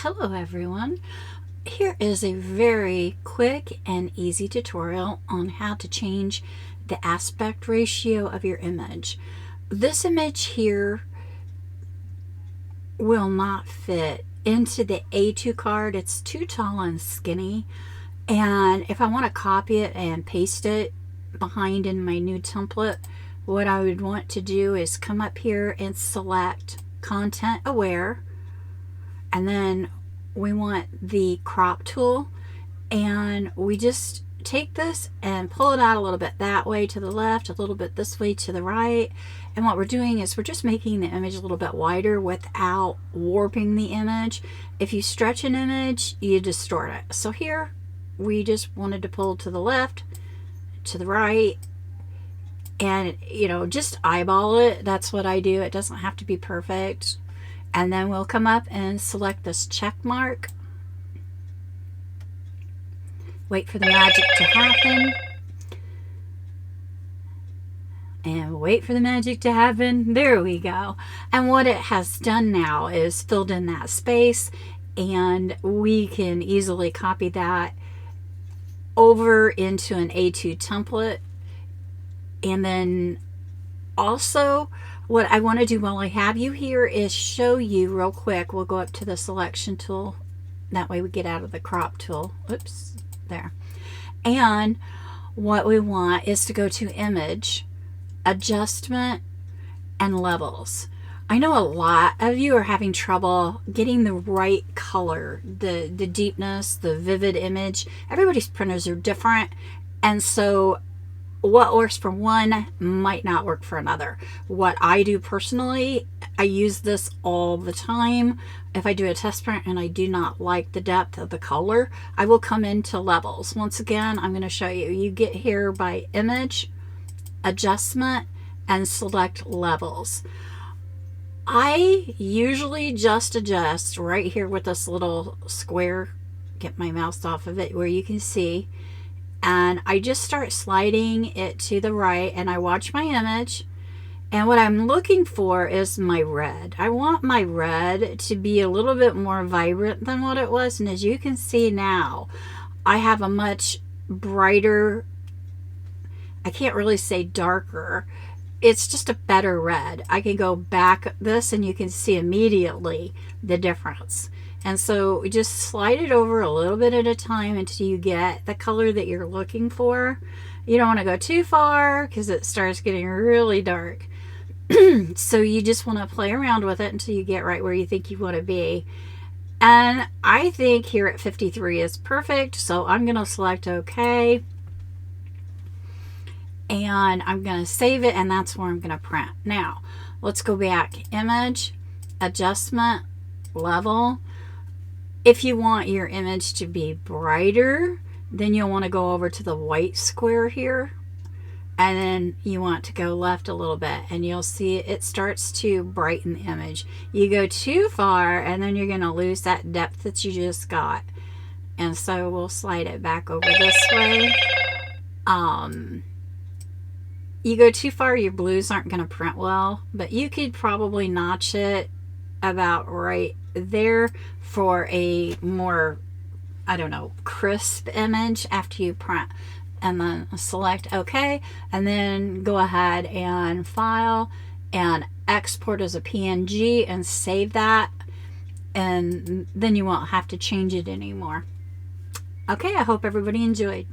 Hello everyone. Here is a very quick and easy tutorial on how to change the aspect ratio of your image. This image here will not fit into the A2 card. It's too tall and skinny. And if I want to copy it and paste it behind in my new template, what I would want to do is come up here and select Content Aware. And then we want the crop tool, and we just take this and pull it out a little bit that way to the left, a little bit this way to the right. And what we're doing is we're just making the image a little bit wider without warping the image. If you stretch an image, you distort it. So here we just wanted to pull to the left, to the right, and just eyeball it. That's what I do. It doesn't have to be perfect. And then we'll come up and select this check mark. Wait for the magic to happen. And wait for the magic to happen. There we go. And what it has done now is filled in that space, and we can easily copy that over into an A2 template. And then also, what I want to do while I have you here is show you real quick. We'll go up to the selection tool. That way we get out of the crop tool. Oops, there. And what we want is to go to Image, Adjustment, and Levels. I know a lot of you are having trouble getting the right color, the deepness, the vivid image. Everybody's printers are different, and so what works for one might not work for another. What I do personally, I use this all the time. If I do a test print and I do not like the depth of the color, I will come into Levels. Once again, I'm going to show you. You get here by Image, Adjustment, and select Levels. I usually just adjust right here with this little square, get my mouse off of it, where you can see. And I just start sliding it to the right, and I watch my image. And what I'm looking for is my red. I want my red to be a little bit more vibrant than what it was. And as you can see now, I have a much brighter, I can't really say darker, it's just a better red. I can go back this and you can see immediately the difference. And so we just slide it over a little bit at a time until you get the color that you're looking for. You don't want to go too far because it starts getting really dark. So you just want to play around with it until you get right where you think you want to be. And I think here at 53 is perfect. So I'm going to select OK. And I'm going to save it, and that's where I'm going to print. Now, let's go back. Image, Adjustment, Level. If you want your image to be brighter, then you'll want to go over to the white square here, and then you want to go left a little bit, and you'll see it starts to brighten the image. You go too far, and then you're going to lose that depth that you just got. And so we'll slide it back over this way. You go too far, your blues aren't going to print well, but you could probably notch it about right there for a more, I don't know, crisp image after you print. And then select OK, and then go ahead and file and export as a PNG and save that, and then you won't have to change it anymore. Okay, I hope everybody enjoyed.